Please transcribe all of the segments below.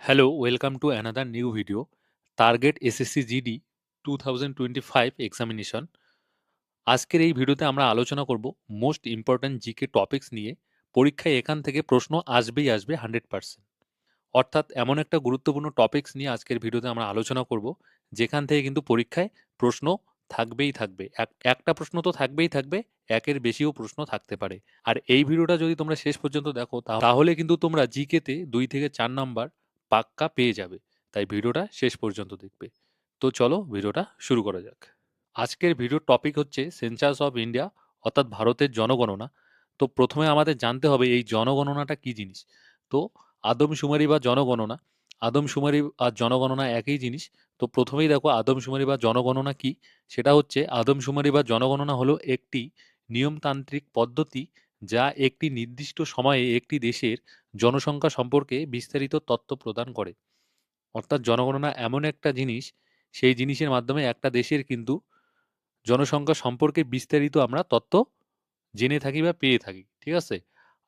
Hello, welcome to another new video. Target SSC GD 2025 examination. আজকের এই ভিডিওতে আমরা আলোচনা করব মোস্ট ইম্পর্ট্যান্ট জিকে টপিকস নিয়ে। পরীক্ষায় এখান থেকে প্রশ্ন আসবেই আসবে 100%। অর্থাৎ এমন একটা গুরুত্বপূর্ণ টপিকস নিয়ে আজকের ভিডিওতে আমরা আলোচনা করব যেখান থেকে কিন্তু পরীক্ষায় প্রশ্ন থাকবেই থাকবে। একটা প্রশ্ন তো থাকবেই থাকবে, একের বেশিও প্রশ্ন থাকতে পারে। আর এই ভিডিওটা যদি তোমরা শেষ পর্যন্ত দেখো তাহলে কিন্তু তোমরা জিকেতে 2 থেকে 4 নাম্বার পাক্কা পেয়ে যাবে। তাই ভিডিওটা শেষ পর্যন্ত দেখবে। তো চলো ভিডিওটা শুরু করা যাক। আজকের ভিডিওর টপিক হচ্ছে সেন্সাস অফ ইন্ডিয়া, অর্থাৎ ভারতের জনগণনা। তো প্রথমে আমাদের জানতে হবে এই জনগণনাটা কি জিনিস। তো আদমশুমারি বা জনগণনা, আদমশুমারি আর জনগণনা একই জিনিস। তো প্রথমেই দেখো আদমশুমারি বা জনগণনা কি। সেটা হচ্ছে আদমশুমারি বা জনগণনা হলো একটি নিয়মতান্ত্রিক পদ্ধতি যা একটি নির্দিষ্ট সময়ে একটি দেশের জনসংখ্যা সম্পর্কে বিস্তারিত তথ্য প্রদান করে। অর্থাৎ জনগণনা এমন একটা জিনিস, সেই জিনিসের মাধ্যমে একটা দেশের কিন্তু জনসংখ্যা সম্পর্কে বিস্তারিত আমরা তথ্য জেনে থাকি বা পেয়ে থাকি, ঠিক আছে।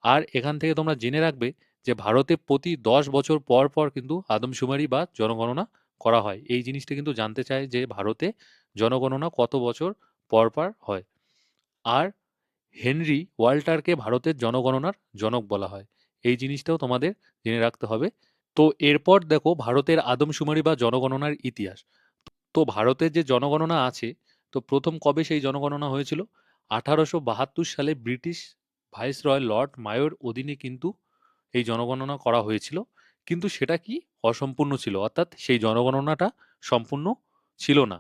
আর এখান থেকে তোমরা জেনে রাখবে যে ভারতে প্রতি 10 বছর পর পর কিন্তু আদমশুমারি বা জনগণনা করা হয়। এই জিনিসটা কিন্তু জানতে চায় যে ভারতে জনগণনা কত বছর পর পর হয়। আর হেনরি ওয়াল্টারকে ভারতের জনগণনার জনক বলা হয়। এই জিনিসটাও তোমাদের জেনে রাখতে হবে। তো এরপর দেখো ভারতের আদমশুমারি বা জনগণনার ইতিহাস। তো ভারতের যে জনগণনা আছে, তো প্রথম কবে সেই জনগণনা হয়েছিল? 1872 সালে ব্রিটিশ ভাইসরয় লর্ড মায়োর অধীনে কিন্তু এই জনগণনা করা হয়েছিল। কিন্তু সেটা কি অসম্পূর্ণ ছিল, অর্থাৎ সেই জনগণনাটা সম্পূর্ণ ছিল না।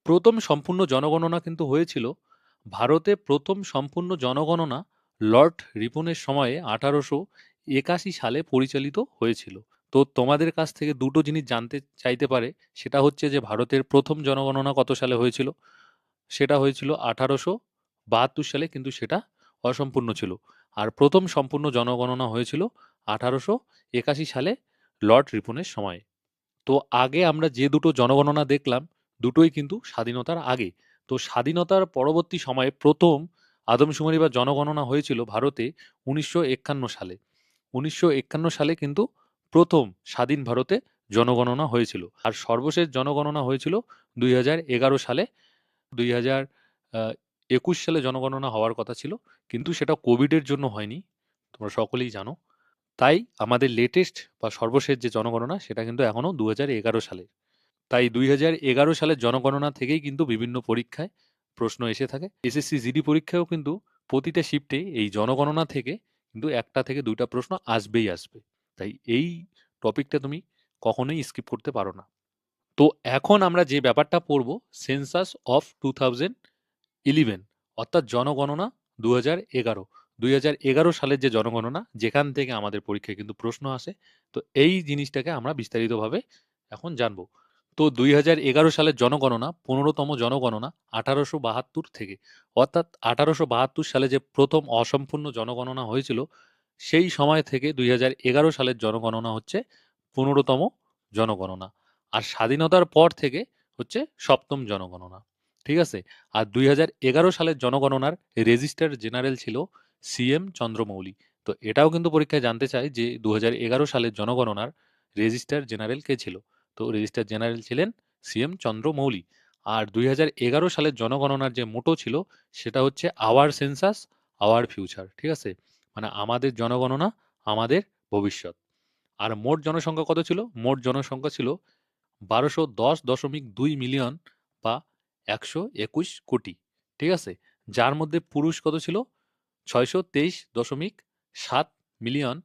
প্রথম সম্পূর্ণ জনগণনা কিন্তু হয়েছিল, ভারতে প্রথম সম্পূর্ণ জনগণনা লর্ড রিপনের সময়ে 1881 সালে পরিচালিত হয়েছিল। তো তোমাদের কাছ থেকে দুটো জিনিস জানতে চাইতে পারে, সেটা হচ্ছে যে ভারতের প্রথম জনগণনা কত সালে হয়েছিল। সেটা হয়েছিল 1872 সালে, কিন্তু সেটা অসম্পূর্ণ ছিল। আর প্রথম সম্পূর্ণ জনগণনা হয়েছিল 1881 সালে লর্ড রিপনের সময়ে। তো আগে আমরা যে দুটো জনগণনা দেখলাম, দুটোই কিন্তু স্বাধীনতার আগে। তো স্বাধীনতার পরবর্তী সময়ে প্রথম আদমশুমারি বা জনগণনা হয়েছিল ভারতে 1951 সালে। 1951 সালে কিন্তু প্রথম স্বাধীন ভারতে জনগণনা হয়েছিল। আর সর্বশেষ জনগণনা হয়েছিল 2011 সালে। 2021 সালে জনগণনা হওয়ার কথা ছিল, কিন্তু সেটা কোভিডের জন্য হয়নি, তোমরা সকলেই জানো। তাই আমাদের লেটেস্ট বা সর্বশেষ যে জনগণনা সেটা কিন্তু এখনো 2011 সালে। তাই 2011 সালের জনগণনা থেকেই কিন্তু বিভিন্ন পরীক্ষায় প্রশ্ন এসে থাকে। এসএসসি জিডি পরীক্ষায়ও কিন্তু প্রতিটা শিফটে এই জনগণনা থেকে কিন্তু একটা থেকে দুইটা প্রশ্ন আসবেই আসবে। তাই এই টপিকটা তুমি কখনোই স্কিপ করতে পারো না। তো এখন আমরা যে ব্যাপারটা পড়ব, সেন্সাস অফ 2011, অর্থাৎ জনগণনা 2011। 2011 সালের যে জনগণনা, যেখান থেকে আমাদের পরীক্ষায় কিন্তু প্রশ্ন আসে। তো এই জিনিসটাকে আমরা বিস্তারিতভাবে এখন জানবো। তো 2011 সালের জনগণনা 15তম জনগণনা 1872 থেকে। অর্থাৎ 1872 সালে যে প্রথম অসম্পূর্ণ জনগণনা হয়েছিল, সেই সময় থেকে 2011 সালের জনগণনা হচ্ছে 15তম জনগণনা। আর স্বাধীনতার পর থেকে হচ্ছে 7ম জনগণনা, ঠিক আছে। আর 2011 সালের জনগণনার রেজিস্ট্রার জেনারেল ছিল সিএম চন্দ্রমৌলি। তো এটাও কিন্তু পরীক্ষায় জানতে চায় যে 2011 সালের জনগণনার রেজিস্ট্রার জেনারেল কে ছিল। তো রেজিস্ট্রার জেনারেল ছিলেন সিএম চন্দ্রমৌলি। আর 2011 সালের জনগণনার যে মোটো ছিল, সেটা হচ্ছে আওয়ার সেন্সাস আওয়ার ফিউচার, ঠিক আছে। মানে আমাদের জনগণনা আমাদের ভবিষ্যৎ। আর মোট জনসংখ্যা কত ছিল? মোট জনসংখ্যা ছিল 1210.2 মিলিয়ন বা 121 কোটি, ঠিক আছে। যার মধ্যে পুরুষ কত ছিল? 623.7 মিলিয়ন,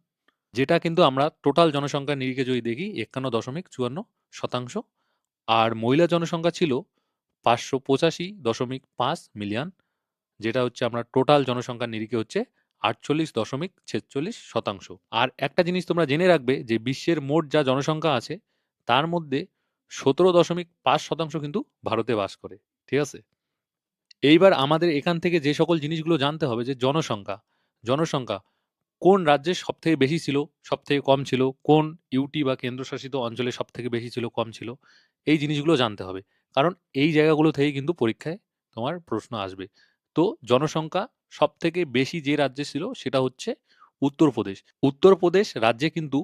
যেটা কিন্তু আমরা টোটাল জনসংখ্যার নিরিখে যদি দেখি 51.54%। আর মহিলা জনসংখ্যা ছিল 585.5 মিলিয়ন, যেটা হচ্ছে আমরা টোটাল জনসংখ্যার নিরিখে হচ্ছে 48.46%। আর একটা জিনিস তোমরা জেনে রাখবে যে বিশ্বের মোট যা জনসংখ্যা আছে, তার মধ্যে 17.5% কিন্তু ভারতে বাস করে, ঠিক আছে। এইবার আমাদের এখান থেকে যে সকল জিনিসগুলো জানতে হবে, যে জনসংখ্যা, জনসংখ্যা কোন রাজ্যে সব থেকে বেশি ছিল, সব থেকে কম ছিল, কোন ইউটি বা কেন্দ্রশাসিত অঞ্চলে সব থেকে বেশি ছিল, কম ছিল, এই জিনিসগুলো জানতে হবে। কারণ এই জায়গাগুলো থেকেই কিন্তু পরীক্ষায় তোমার প্রশ্ন আসবে। তো জনসংখ্যা সব থেকে বেশি যে রাজ্যে ছিল সেটা হচ্ছে উত্তরপ্রদেশ। উত্তরপ্রদেশ রাজ্যে কিন্তু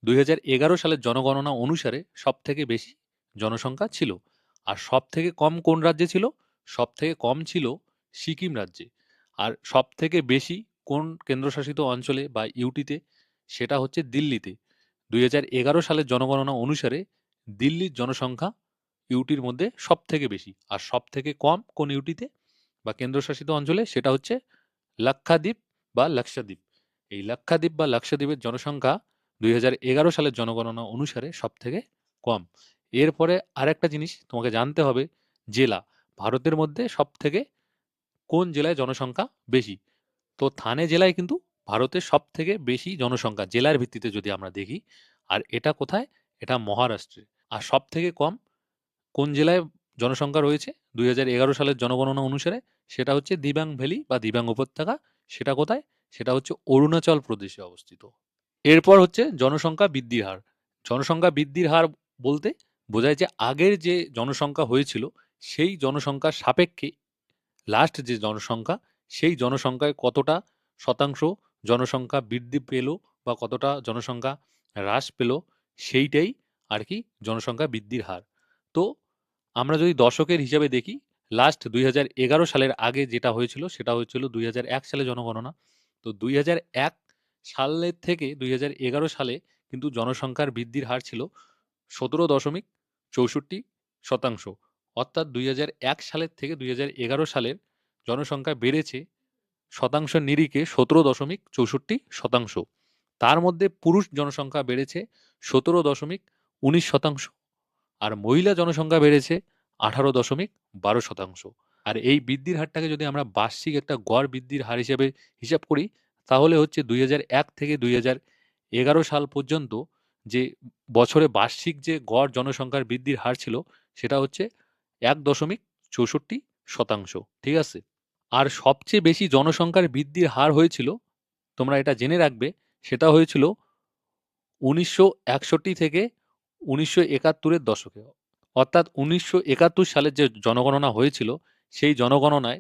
2011 সালের জনগণনা অনুসারে সবথেকে বেশি জনসংখ্যা ছিল। আর সবথেকে কম কোন রাজ্যে ছিল? সবথেকে কম ছিল সিকিম রাজ্যে। আর সবথেকে বেশি কোন কেন্দ্রশাসিত অঞ্চলে বা ইউটিতে? সেটা হচ্ছে দিল্লিতে। 2011 সালের জনগণনা অনুসারে দিল্লির জনসংখ্যা ইউটির মধ্যে সবথেকে বেশি। আর সবথেকে কম কোন ইউটিতে বা কেন্দ্রশাসিত অঞ্চলে? সেটা হচ্ছে লাক্ষাদ্বীপ বা লাক্ষাদ্বীপ। এই লাক্ষাদ্বীপ বা লাক্ষাদ্বীপের জনসংখ্যা 2011 সালের জনগণনা অনুসারে সবথেকে কম। এরপরে আরেকটা জিনিস তোমাকে জানতে হবে, জেলা। ভারতের মধ্যে সবথেকে কোন জেলায় জনসংখ্যা বেশি? তো থানে জেলায় কিন্তু ভারতের সবথেকে বেশি জনসংখ্যা জেলার ভিত্তিতে যদি আমরা দেখি। আর এটা কোথায়? এটা মহারাষ্ট্রে। আর সবথেকে কম কোন জেলায় জনসংখ্যা রয়েছে 2011 সালের জনগণনা অনুসারে? সেটা হচ্ছে দিবাং ভ্যালি বা দিবাং উপত্যকা। সেটা কোথায়? সেটা হচ্ছে অরুণাচল প্রদেশে অবস্থিত। এরপর হচ্ছে জনসংখ্যা বৃদ্ধির হার। জনসংখ্যা বৃদ্ধির হার বলতে বোঝায় যে আগের যে জনসংখ্যা হয়েছিল সেই জনসংখ্যার সাপেক্ষে লাস্ট যে জনসংখ্যা, সেই জনসংখ্যায় কতটা শতাংশ জনসংখ্যা বৃদ্ধি পেল বা কতটা জনসংখ্যা হ্রাস পেল, সেইটাই আর কি জনসংখ্যা বৃদ্ধির হার। তো আমরা যদি দশকের হিসাবে দেখি, লাস্ট 2011 সালের আগে যেটা হয়েছিল সেটা হয়েছিল 2001 সালে জনগণনা। তো 2001 সালের থেকে 2011 সালে কিন্তু জনসংখ্যার বৃদ্ধির হার ছিল 17.64%। অর্থাৎ 2001 সালের থেকে 2011 সালের জনসংখ্যা বেড়েছে শতাংশের নিরিখে 17.64%। তার মধ্যে পুরুষ জনসংখ্যা বেড়েছে 17.19%। আর মহিলা জনসংখ্যা বেড়েছে 18.12%। আর এই বৃদ্ধির হারটাকে যদি আমরা বার্ষিক একটা গড় বৃদ্ধির হার হিসেবে হিসাব করি, তাহলে হচ্ছে 2001 থেকে 2011 সাল পর্যন্ত যে বছরে বার্ষিক যে গড় জনসংখ্যার বৃদ্ধির হার ছিল সেটা হচ্ছে 1.64%। ঠিক আছে? আর সবচেয়ে বেশি জনসংখ্যার বৃদ্ধির হার হয়েছিল, তোমরা এটা জেনে রাখবে, সেটা হয়েছিল 1961 থেকে 1971-এর দশকে। অর্থাৎ 1971 সালের যে জনগণনা হয়েছিল সেই জনগণনায়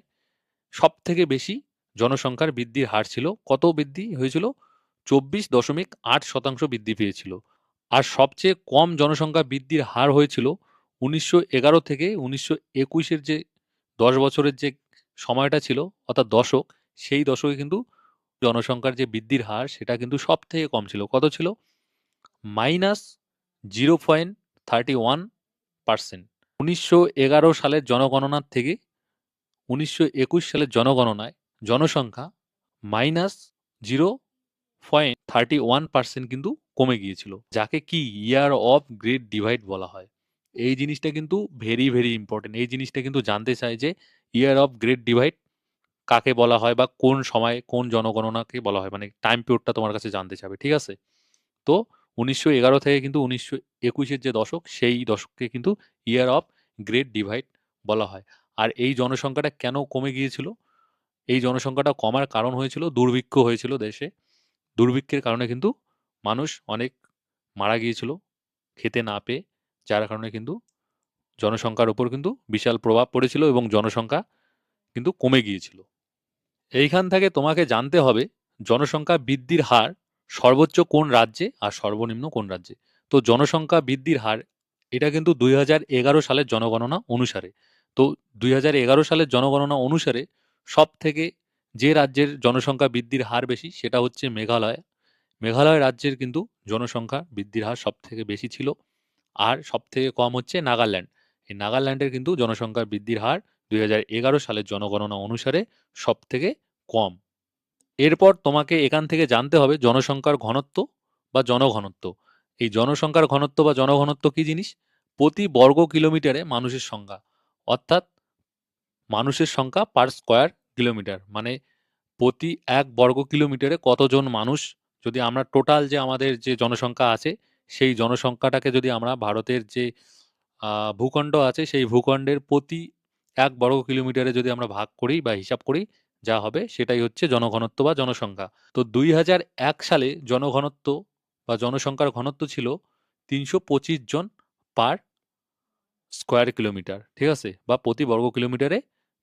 সবথেকে বেশি জনসংখ্যার বৃদ্ধির হার ছিল। কত বৃদ্ধি হয়েছিল? 24.8% বৃদ্ধি পেয়েছিল। আর সবচেয়ে কম জনসংখ্যা বৃদ্ধির হার হয়েছিল 1911 থেকে 1921-এর যে 10 বছরের যে সময়টা ছিল, অর্থাৎ দশক, সেই দশকে কিন্তু জনসংখ্যার যে বৃদ্ধির হার সেটা কিন্তু সবথেকে কম ছিল। কত ছিল? -0.31%। 1911 সালের জনগণনার থেকে 1921 সালের জনগণনায় জনসংখ্যা -0.31% কিন্তু কমে গিয়েছিল, যাকে কি ইয়ার অফ গ্রেট ডিভাইড বলা হয়। এই জিনিসটা কিন্তু ভেরি ভেরি ইম্পর্টেন্ট। এই জিনিসটা কিন্তু জানতে চাই যে ইয়ার অফ গ্রেট ডিভাইড কাকে বলা হয় বা কোন সময় কোন জনগণনাকে বলা হয়, মানে টাইম পিরিয়ডটা তোমার কাছে জানতে চাবে। ঠিক আছে? তো 1911 থেকে কিন্তু 1921-এর যে দশক, সেই দশককে কিন্তু ইয়ার অফ গ্রেট ডিভাইড বলা হয়। আর এই জনসংখ্যাটা কেন কমে গিয়েছিল? এই জনসংখ্যাটা কমার কারণ হয়েছিল দুর্ভিক্ষ হয়েছিল দেশে। দুর্ভিক্ষের কারণে কিন্তু মানুষ অনেক মারা গিয়েছিল খেতে না পেয়ে, যার কারণে কিন্তু জনসংখ্যার উপর কিন্তু বিশাল প্রভাব পড়েছিল এবং জনসংখ্যা কিন্তু কমে গিয়েছিল। এইখান থেকে তোমাকে জানতে হবে জনসংখ্যা বৃদ্ধির হার সর্বোচ্চ কোন রাজ্যে আর সর্বনিম্ন কোন রাজ্যে। তো জনসংখ্যা বৃদ্ধির হার এটা কিন্তু 2011 সালের জনগণনা অনুসারে। তো 2011 সালের জনগণনা অনুসারে সব থেকে যে রাজ্যের জনসংখ্যা বৃদ্ধির হার বেশি সেটা হচ্ছে মেঘালয়। মেঘালয় রাজ্যের কিন্তু জনসংখ্যা বৃদ্ধির হার সব থেকে বেশি ছিল। আর সব থেকে কম হচ্ছে নাগাল্যান্ড। এই নাগাল্যান্ডের কিন্তু জনসংখ্যা বৃদ্ধির হার 2011 সালের জনগণনা অনুসারে সব থেকে কম। এরপর তোমাকে এখান থেকে জানতে হবে জনসংখ্যার ঘনত্ব বা জনঘনত্ব। এই জনসংখ্যার ঘনত্ব বা জনঘনত্ব কি জিনিস? প্রতি বর্গ কিলোমিটারে মানুষের সংখ্যা, অর্থাৎ মানুষের সংখ্যা পার স্কোয়ার কিলোমিটার, মানে প্রতি এক বর্গ কিলোমিটারে কতজন মানুষ। যদি আমরা টোটাল যে আমাদের যে জনসংখ্যা আছে সেই জনসংখ্যাটাকে যদি আমরা ভারতের যে ভূখণ্ড আছে সেই ভূখণ্ডের প্রতি এক বর্গ কিলোমিটারে যদি আমরা ভাগ করি বা হিসাব করি, যা হবে সেটাই হচ্ছে জনঘনত্ব বা জনসংখ্যা। তো 2001 সালে জনঘনত্ব বা জনসংখ্যার ঘনত্ব ছিল 325 জন পার স্কোয়ার কিলোমিটার। ঠিক আছে? বা প্রতি বর্গ কিলোমিটারে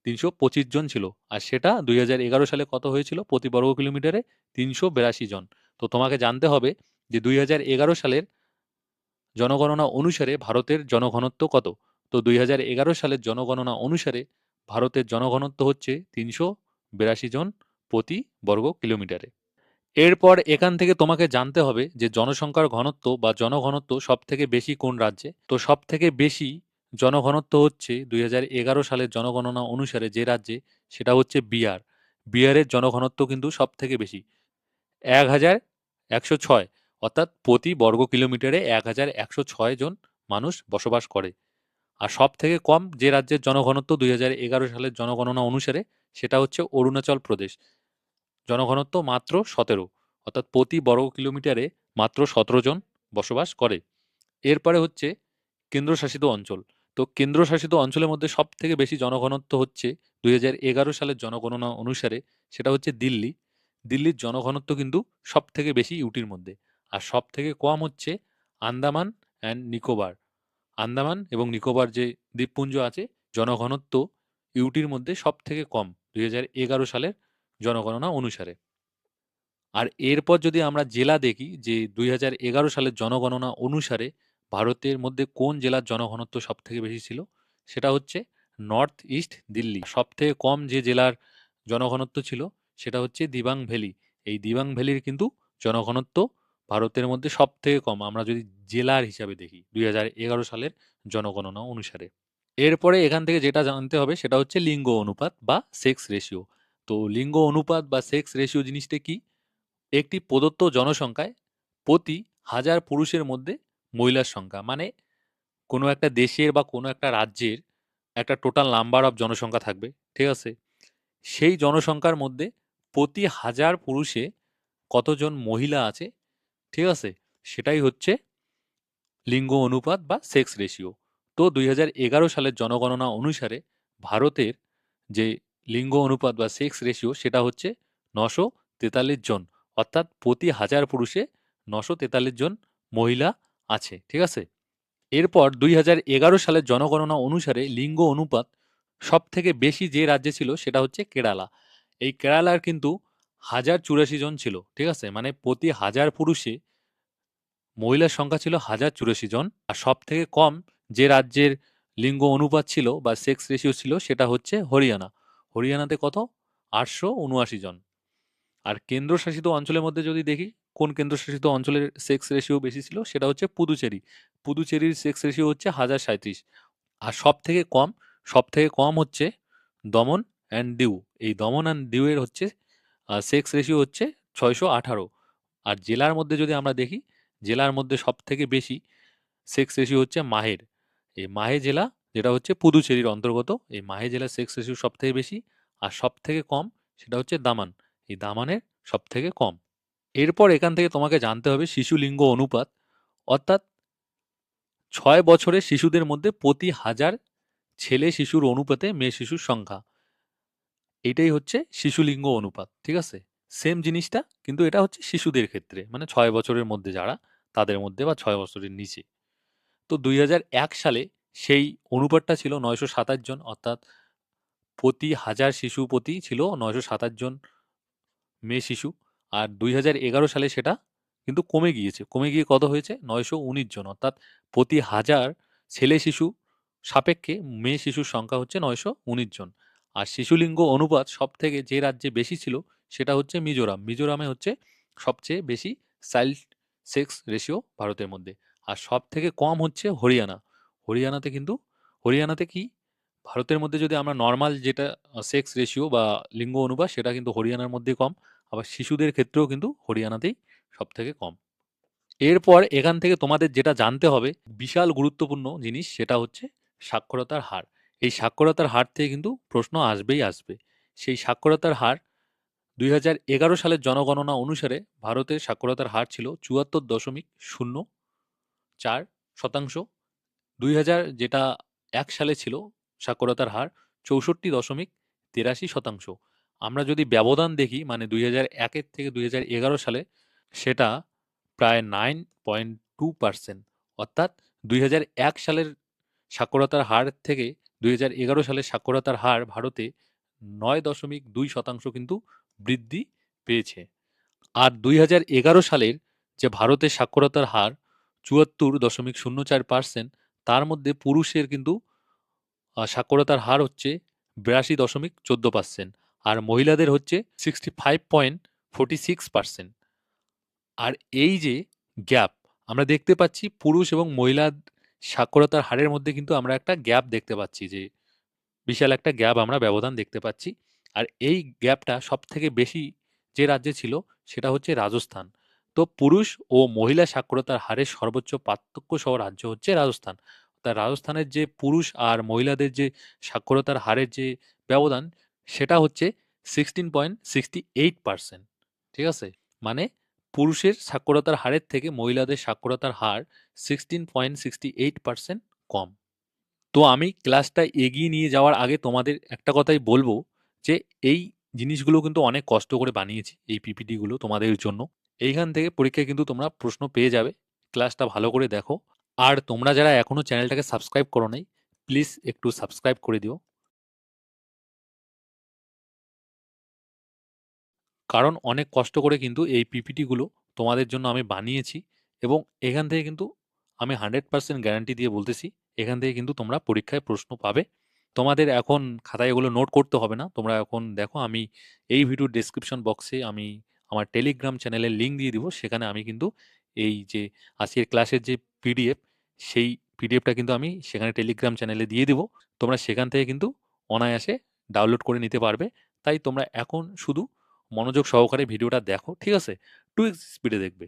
325 জন ছিল। আর সেটা 2011 সালে কত হয়েছিল? প্রতি বর্গ কিলোমিটারে 382 জন। তো তোমাকে জানতে হবে যে 2011 সালের জনগণনা অনুসারে ভারতের জনঘনত্ব কত। তো 2011 সালের জনগণনা অনুসারে ভারতের জনঘনত্ব হচ্ছে 382 জন প্রতি বর্গ কিলোমিটারে। এরপর এখান থেকে তোমাকে জানতে হবে যে জনসংখ্যার ঘনত্ব বা জনঘনত্ব সব থেকে বেশি কোন রাজ্যে। তো সব থেকে বেশি জনঘনত্ব হচ্ছে 2011 সালের জনগণনা অনুসারে যে রাজ্যে, সেটা হচ্ছে বিহার। বিহারের জনঘনত্ব কিন্তু সব থেকে বেশি, 1106, অর্থাৎ প্রতি বর্গ কিলোমিটারে 1106 জন মানুষ বসবাস করে। আর সব থেকে কম যে রাজ্যের জনঘনত্ব 2011 সালের জনগণনা অনুসারে, সেটা হচ্ছে অরুণাচল প্রদেশ। জনঘনত্ব মাত্র 17, অর্থাৎ প্রতি বর্গ কিলোমিটারে মাত্র 17 জন বসবাস করে। এরপরে হচ্ছে কেন্দ্রশাসিত অঞ্চল। তো কেন্দ্রশাসিত অঞ্চলের মধ্যে সব থেকে বেশি জনঘনত্ব হচ্ছে 2011 সালের জনগণনা অনুসারে, সেটা হচ্ছে দিল্লি। দিল্লির জনঘনত্ব কিন্তু সব থেকে বেশি ইউটির মধ্যে। আর সব থেকে কম হচ্ছে আন্দামান অ্যান্ড নিকোবর। আন্দামান এবং নিকোবর যে দ্বীপপুঞ্জ আছে, জনঘনত্ব ইউটির মধ্যে সব থেকে কম 2011 সালের জনগণনা অনুসারে। আর এরপর যদি আমরা জেলা দেখি যে 2011 সালের জনগণনা অনুসারে ভারতের মধ্যে কোন জেলার জনঘনত্ব সব থেকে বেশি ছিল, সেটা হচ্ছে নর্থ ইস্ট দিল্লি। সব থেকে কম যে জেলার জনঘনত্ব ছিল, সেটা হচ্ছে দিবাং ভ্যালি। এই দিবাং ভ্যালির কিন্তু জনঘনত্ব ভারতের মধ্যে সব থেকে কম, আমরা যদি জেলার হিসাবে দেখি 2011 সালের জনগণনা অনুসারে। এরপরে এখান থেকে যেটা জানতে হবে সেটা হচ্ছে লিঙ্গ অনুপাত বা সেক্স রেশিও। তো লিঙ্গ অনুপাত বা সেক্স রেশিও জিনিসটা কি? একটি প্রদত্ত জনসংখ্যায় প্রতি 1000 পুরুষের মধ্যে মহিলার সংখ্যা, মানে কোনো একটা দেশের বা কোনো একটা রাজ্যের একটা টোটাল নাম্বার অফ জনসংখ্যা থাকবে, ঠিক আছে? সেই জনসংখ্যার মধ্যে প্রতি 1000 পুরুষে কতজন মহিলা আছে, ঠিক আছে? সেটাই হচ্ছে লিঙ্গ অনুপাত বা সেক্স রেশিও। তো 2011 সালের জনগণনা অনুসারে ভারতের যে লিঙ্গ অনুপাত বা সেক্স রেশিও, সেটা হচ্ছে 943 জন, অর্থাৎ প্রতি 1000 পুরুষে 943 জন মহিলা আছে, ঠিক আছে? এরপর 2011 সালের জনগণনা অনুসারে লিঙ্গ অনুপাত সব থেকে বেশি যে রাজ্যে ছিল, সেটা হচ্ছে কেরালা। এই কেরালার কিন্তু 1084 জন ছিল, ঠিক আছে? মানে প্রতি 1000 পুরুষে মহিলার সংখ্যা ছিল 1084 জন। আর সব থেকে কম যে রাজ্যের লিঙ্গ অনুপাত ছিল বা সেক্স রেশিও ছিল, সেটা হচ্ছে হরিয়ানা। হরিয়ানাতে কত? 879 জন। আর কেন্দ্রশাসিত অঞ্চলের মধ্যে যদি দেখি কোন কেন্দ্রশাসিত অঞ্চলের সেক্স রেশিও বেশি ছিল, সেটা হচ্ছে পুদুচেরি। পুদুচেরির সেক্স রেশিও হচ্ছে 1037। আর সব থেকে কম হচ্ছে দমন অ্যান্ড দিউ। এই দমন অ্যান্ড দিউয়ের হচ্ছে সেক্স রেশিও হচ্ছে 618। আর জেলার মধ্যে যদি আমরা দেখি, জেলার মধ্যে সব থেকে বেশি সেক্স রেশিও হচ্ছে মাহের। এই মাহে জেলা, যেটা হচ্ছে পুদুচেরির অন্তর্গত, এই মাহে জেলার সেক্স রেশিও সব থেকে বেশি। আর সব থেকে কম সেটা হচ্ছে দামান। এই দামানের সব থেকে কম। এরপর এখান থেকে তোমাকে জানতে হবে শিশু লিঙ্গ অনুপাত, অর্থাৎ 6 বছরের শিশুদের মধ্যে প্রতি 1000 ছেলে শিশুর অনুপাতে মেয়ে শিশুর সংখ্যা। এটাই হচ্ছে শিশু লিঙ্গ অনুপাত, ঠিক আছে? সেম জিনিসটা, কিন্তু এটা হচ্ছে শিশুদের ক্ষেত্রে, মানে 6 বছরের মধ্যে যারা, তাদের মধ্যে বা 6 বছরের নিচে। তো 2001 সালে সেই অনুপাতটা ছিল 927 জন, অর্থাৎ প্রতি 1000 শিশু প্রতি ছিল 927 জন মেয়ে শিশু। আর 2011 সালে সেটা কিন্তু কমে গিয়েছে, কমে গিয়ে কত হয়েছে? 919 জন, অর্থাৎ প্রতি 1000 ছেলে শিশু সাপেক্ষে মেয়ে শিশুর সংখ্যা হচ্ছে 919 জন। আর শিশুলিঙ্গ অনুপাত সব থেকে যে রাজ্যে বেশি ছিল, সেটা হচ্ছে মিজোরাম। মিজোরামে হচ্ছে সবচেয়ে বেশি চাইল্ড সেক্স রেশিও ভারতের মধ্যে। আর সব থেকে কম হচ্ছে হরিয়ানা। হরিয়ানাতে কিন্তু, হরিয়ানাতে কি, ভারতের মধ্যে যদি আমরা নর্মাল যেটা সেক্স রেশিও বা লিঙ্গ অনুপাত, সেটা কিন্তু হরিয়ানার মধ্যে কম। আবার শিশুদের ক্ষেত্রেও কিন্তু হরিয়ানাতেই সব থেকে কম। এরপর এখান থেকে তোমাদের যেটা জানতে হবে, বিশাল গুরুত্বপূর্ণ জিনিস, সেটা হচ্ছে সাক্ষরতার হার। এই সাক্ষরতার হার থেকে কিন্তু প্রশ্ন আসবেই আসবে। সেই সাক্ষরতার হার 2011 সালের জনগণনা অনুসারে ভারতের সাক্ষরতার হার ছিল 74.04%। 2001 সালে ছিল সাক্ষরতার হার 64.83%। আমরা যদি ব্যবধান দেখি, মানে 2001 থেকে 2011 সালে, সেটা প্রায় 9.2%। অর্থাৎ 2001 সালের সাক্ষরতার হার থেকে 2011 সালের সাক্ষরতার হার ভারতে 9.2% কিন্তু বৃদ্ধি পেয়েছে। আর 2011 সালের যে ভারতের সাক্ষরতার হার ৭৪.০৪%, তার মধ্যে পুরুষের কিন্তু সাক্ষরতার হার হচ্ছে ৮২.১৪%, আর মহিলাদের হচ্ছে 65.46%। আর এই যে গ্যাপ আমরা দেখতে পাচ্ছি, পুরুষ এবং মহিলার সাক্ষরতার হারের মধ্যে কিন্তু আমরা একটা গ্যাপ দেখতে পাচ্ছি, যে বিশাল একটা গ্যাপ আমরা ব্যবধান দেখতে পাচ্ছি। আর এই গ্যাপটা সব থেকে বেশি যে রাজ্যে ছিল সেটা হচ্ছে রাজস্থান। তো পুরুষ ও মহিলা সাক্ষরতার হারের সর্বোচ্চ পার্থক্য সহ রাজ্য হচ্ছে রাজস্থান। তা রাজস্থানের যে পুরুষ আর মহিলাদের যে সাক্ষরতার হারের যে ব্যবধান, সেটা হচ্ছে 16.68%। ঠিক আছে, মানে পুরুষের সাক্ষরতার হারের থেকে মহিলাদের সাক্ষরতার হার 16.68% কম। তো আমি ক্লাসটা এগিয়ে নিয়ে যাওয়ার আগে তোমাদের একটা কথাই বলবো, যে এই জিনিসগুলো কিন্তু অনেক কষ্ট করে বানিয়েছি, এই পিপিটিগুলো তোমাদের জন্য। এইখান থেকে পরীক্ষায় কিন্তু তোমরা প্রশ্ন পেয়ে যাবে। ক্লাসটা ভালো করে দেখো। আর তোমরা যারা এখনো চ্যানেলটাকে সাবস্ক্রাইব করো নাই, প্লিজ একটু সাবস্ক্রাইব করে দিও, কারণ অনেক কষ্ট করে কিন্তু এই পিপিটিগুলো তোমাদের জন্য আমি বানিয়েছি। এবং এখান থেকে কিন্তু আমি 100% গ্যারান্টি দিয়ে বলতেছি, এখান থেকে কিন্তু তোমরা পরীক্ষায় প্রশ্ন পাবে। তোমাদের এখন খাতায় এগুলো নোট করতে হবে না। তোমরা এখন দেখো, আমি এই ভিডিওর ডেসক্রিপশন বক্সে আমি আমার টেলিগ্রাম চ্যানেলের লিঙ্ক দিয়ে দিব। সেখানে আমি কিন্তু এই যে আজকের ক্লাসের যে পিডিএফ, সেই পিডিএফটা কিন্তু আমি সেখানে টেলিগ্রাম চ্যানেলে দিয়ে দিব। তোমরা সেখান থেকে কিন্তু অনায়াসে ডাউনলোড করে নিতে পারবে। তাই তোমরা এখন শুধু মনোযোগ সহকারে ভিডিওটা দেখো, ঠিক আছে? 2x স্পিডে দেখবে।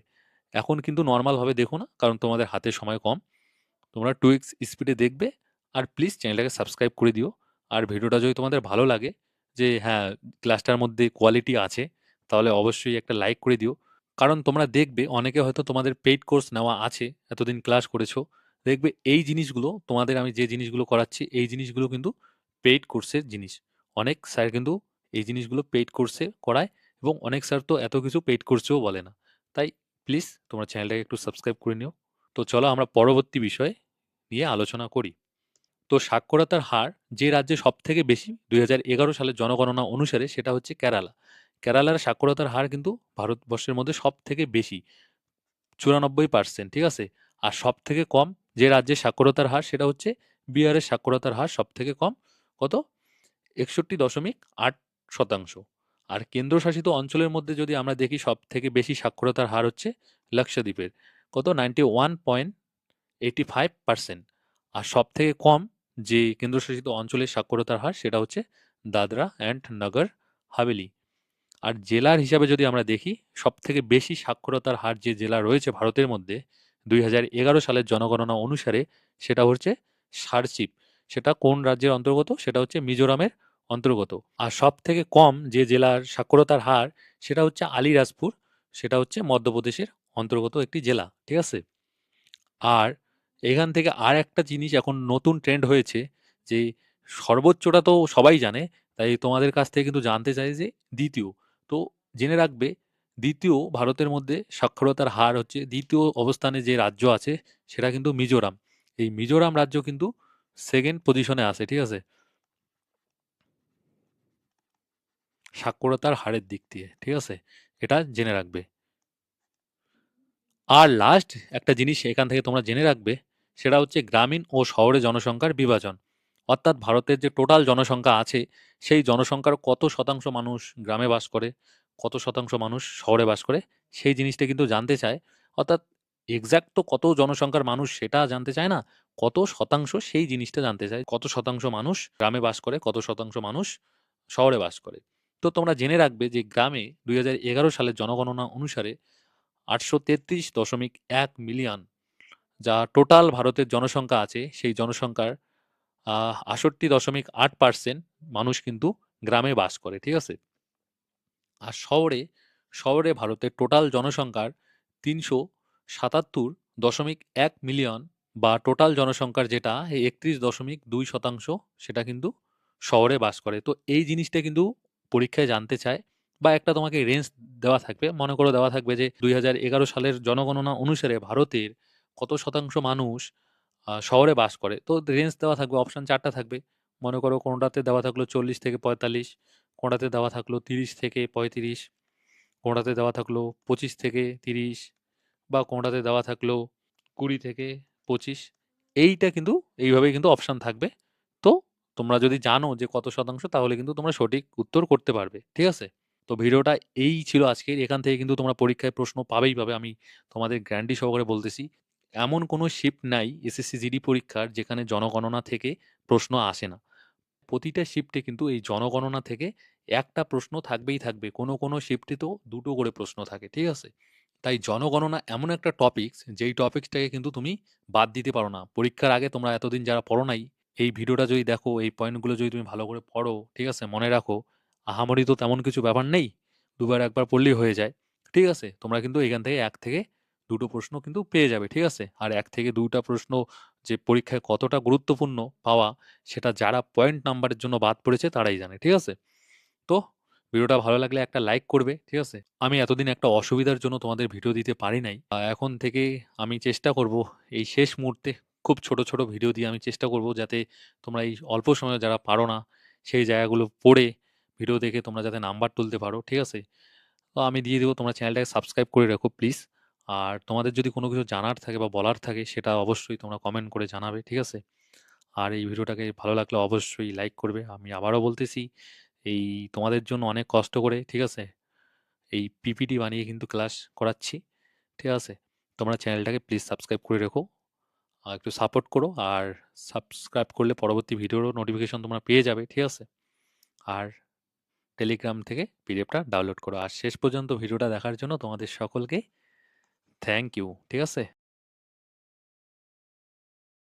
এখন কিন্তু নর্মালভাবে দেখো না, কারণ তোমাদের হাতে সময় কম। তোমরা 2x স্পিডে দেখবে। আর প্লিজ চ্যানেলটাকে সাবস্ক্রাইব করে দিও। আর ভিডিওটা যদি তোমাদের ভালো লাগে, যে হ্যাঁ, ক্লাসটার মধ্যে কোয়ালিটি আছে, তাহলে অবশ্যই একটা লাইক করে দিও। কারণ তোমরা দেখবে অনেকে হয়তো তোমাদের পেইড কোর্স নেওয়া আছে, এতদিন ক্লাস করেছো, দেখবে এই জিনিসগুলো তোমাদের আমি যে জিনিসগুলো করাচ্ছি, এই জিনিসগুলো কিন্তু পেইড কোর্সের জিনিস। অনেক স্যার কিন্তু এই জিনিসগুলো পেইড কোর্সে করায়, এবং অনেক স্যার তো এত কিছু পেইড কোর্সেও বলে না। তাই প্লিজ তোমরা চ্যানেলটাকে একটু সাবস্ক্রাইব করে নিও। তো চলো আমরা পরবর্তী বিষয় নিয়ে আলোচনা করি। তো সাক্ষরতার হার যে রাজ্যে সব থেকে বেশি 2011 সালের জনগণনা অনুসারে, সেটা হচ্ছে কেরালা। কেরালার সাক্ষরতার হার কিন্তু ভারতবর্ষের মধ্যে সব থেকে বেশি, 94%। ঠিক আছে। আর সব থেকে কম যে রাজ্যের সাক্ষরতার হার, সেটা হচ্ছে বিহারের সাক্ষরতার হার সব থেকে কম। কত? 61.8%। আর কেন্দ্রশাসিত অঞ্চলের মধ্যে যদি আমরা দেখি, সব থেকে বেশি সাক্ষরতার হার হচ্ছে লাক্ষাদ্বীপের। কত? 91.85%। আর সব থেকে কম যে কেন্দ্রশাসিত অঞ্চলের সাক্ষরতার হার, সেটা হচ্ছে দাদরা অ্যান্ড নগর হাভেলি। আর জেলার হিসাবে যদি আমরা দেখি, সব থেকে বেশি সাক্ষরতার হার যে জেলা রয়েছে ভারতের মধ্যে 2011 সালের জনগণনা অনুসারে, সেটা হচ্ছে সারচিপ। সেটা কোন রাজ্যের অন্তর্গত? সেটা হচ্ছে মিজোরামের অন্তর্গত। আর সব থেকে কম যে জেলার সাক্ষরতার হার, সেটা হচ্ছে আলিরাজপুর। সেটা হচ্ছে মধ্যপ্রদেশের অন্তর্গত একটি জেলা। ঠিক আছে। আর এখান থেকে আর একটা জিনিস এখন নতুন ট্রেন্ড হয়েছে, যে সর্বোচ্চটা তো সবাই জানে, তাই তোমাদের কাছ থেকে কিন্তু জানতে চাই যে দ্বিতীয়। তো জেনে রাখবে, দ্বিতীয় ভারতের মধ্যে সাক্ষরতার হার হচ্ছে, দ্বিতীয় অবস্থানে যে রাজ্য আছে সেটা কিন্তু মিজোরাম। এই মিজোরাম রাজ্য কিন্তু সেকেন্ড পজিশনে আছে। ঠিক আছে, সাক্ষরতার হারের দিক দিয়ে। ঠিক আছে, এটা জেনে রাখবে। আর লাস্ট একটা জিনিস এখান থেকে তোমরা জেনে রাখবে, সেটা হচ্ছে গ্রামীণ ও শহরে জনসংখ্যার বিভাজন। অর্থাৎ ভারতের যে টোটাল জনসংখ্যা আছে, সেই জনসংখ্যার কত শতাংশ মানুষ গ্রামে বাস করে, কত শতাংশ মানুষ শহরে বাস করে, সেই জিনিসটা কিন্তু জানতে চায়। অর্থাৎ এক্সাক্ট তো কত জনসংখ্যার মানুষ সেটা জানতে চায় না, কত শতাংশ সেই জিনিসটা জানতে চায়। কত শতাংশ মানুষ গ্রামে বাস করে, কত শতাংশ মানুষ শহরে বাস করে। তো তোমরা জেনে রাখবে যে গ্রামে 2011 সালের জনগণনা অনুসারে 833.1 মিলিয়ন, যা টোটাল ভারতের জনসংখ্যা আছে, সেই জনসংখ্যার 68.8% মানুষ কিন্তু গ্রামে বাস করে। ঠিক আছে। আর শহরে, শহরে ভারতের টোটাল জনসংখ্যার 377.1 মিলিয়ন, বা টোটাল জনসংখ্যার যেটা 31.2%, সেটা কিন্তু শহরে বাস করে। তো এই জিনিসটা কিন্তু পরীক্ষায় জানতে চায়, বা একটা তোমাকে রেঞ্জ দেওয়া থাকবে। মনে করো দেওয়া থাকবে যে 2011 সালের জনগণনা অনুসারে ভারতের কত শতাংশ মানুষ শহরে বাস করে। তো রেঞ্জ দেওয়া থাকবে, অপশন 4টা থাকবে। মনে করো কোনোটাতে দেওয়া থাকলো 40 থেকে 45, কোনোটাতে দেওয়া থাকলো 30 থেকে 35, কোনোটাতে দেওয়া থাকলো 25 থেকে 30, বা কোনোটাতে দেওয়া থাকলো 20 থেকে 25। এইটা কিন্তু এইভাবেই কিন্তু অপশন থাকবে। তো তোমরা যদি জানো যে কত শতাংশ, তাহলে কিন্তু তোমরা সঠিক উত্তর করতে পারবে। ঠিক আছে? তো ভিডিওটা এই ছিল আজকের। এখান থেকে কিন্তু তোমরা পরীক্ষায় প্রশ্ন পাবেই পাবে, আমি তোমাদের গ্যারান্টি সহকারে বলতেছি। এমন কোনো শিফট নাই এসএসসি জিডি পরীক্ষার যেখানে জনগণনা থেকে প্রশ্ন আসে না। প্রতিটা শিফটে কিন্তু এই জনগণনা থেকে একটা প্রশ্ন থাকবেই থাকবে। কোনো কোনো শিফটে তো ২ টো করে প্রশ্ন থাকে। ঠিক আছে? তাই জনগণনা এমন একটা টপিকস, যেই টপিকসটাকে কিন্তু তুমি বাদ দিতে পারো না। পরীক্ষার আগে তোমরা এতদিন যারা পড়ো নাই, এই ভিডিওটা যদি দেখো, এই পয়েন্টগুলো যদি তুমি ভালো করে পড়ো, ঠিক আছে? মনে রাখো, আহামরি তো তেমন কিছু ব্যাপার নেই। দুবার একবার পড়লেই হয়ে যায়। ঠিক আছে? তোমরা কিন্তু এখান থেকে ১ থেকে ২ টো প্রশ্ন কিন্তু পেয়ে যাবে। ঠিক আছে? আর ১ থেকে ২ টা প্রশ্ন যে পরীক্ষায় কতটা গুরুত্বপূর্ণ পাওয়া, সেটা যারা পয়েন্ট নাম্বারের জন্য বাদ পড়েছে তারাই জানে। ঠিক আছে? তো ভিডিওটা ভালো লাগলে একটা লাইক করবে। ঠিক আছে? আমি এতদিন একটা অসুবিধার জন্য তোমাদের ভিডিও দিতে পারি নাই। এখন থেকে আমি চেষ্টা করব এই শেষ মুহূর্তে খুব ছোট, ছোট ভিডিও দিয়ে আমি চেষ্টা করব যাতে তোমরা এই অল্প সময়ে যারা পারো না, সেই জায়গাগুলো পড়ে ভিডিও দেখে তোমরা যাতে নাম্বার তুলতে পারো। ঠিক আছে? তো আমি দিয়ে দেবো, তোমরা চ্যানেলটাকে সাবস্ক্রাইব করে রাখো প্লিজ। আর তোমাদের যদি কোনো কিছু জানার থাকে বা বলার থাকে, সেটা অবশ্যই তোমরা কমেন্ট করে জানাবে। ঠিক আছে? আর এই ভিডিওটাকে ভালো লাগলে অবশ্যই লাইক করবে। আমি আবারও বলতেছি, এই তোমাদের জন্য অনেক কষ্ট করে, ঠিক আছে, এই পিপিটি বানিয়ে কিন্তু ক্লাস করাচ্ছি। ঠিক আছে? তোমরা চ্যানেলটাকে প্লিজ সাবস্ক্রাইব করে রেখো। একটু সাপোর্ট করো। আর সাবস্ক্রাইব করলে পরবর্তী ভিডিওরও নোটিফিকেশন তোমরা পেয়ে যাবে। ঠিক আছে? আর টেলিগ্রাম থেকে পিডিএফটা ডাউনলোড করো। আর শেষ পর্যন্ত ভিডিওটা দেখার জন্য তোমাদের সকলকে থ্যাংক ইউ। ঠিক আছে?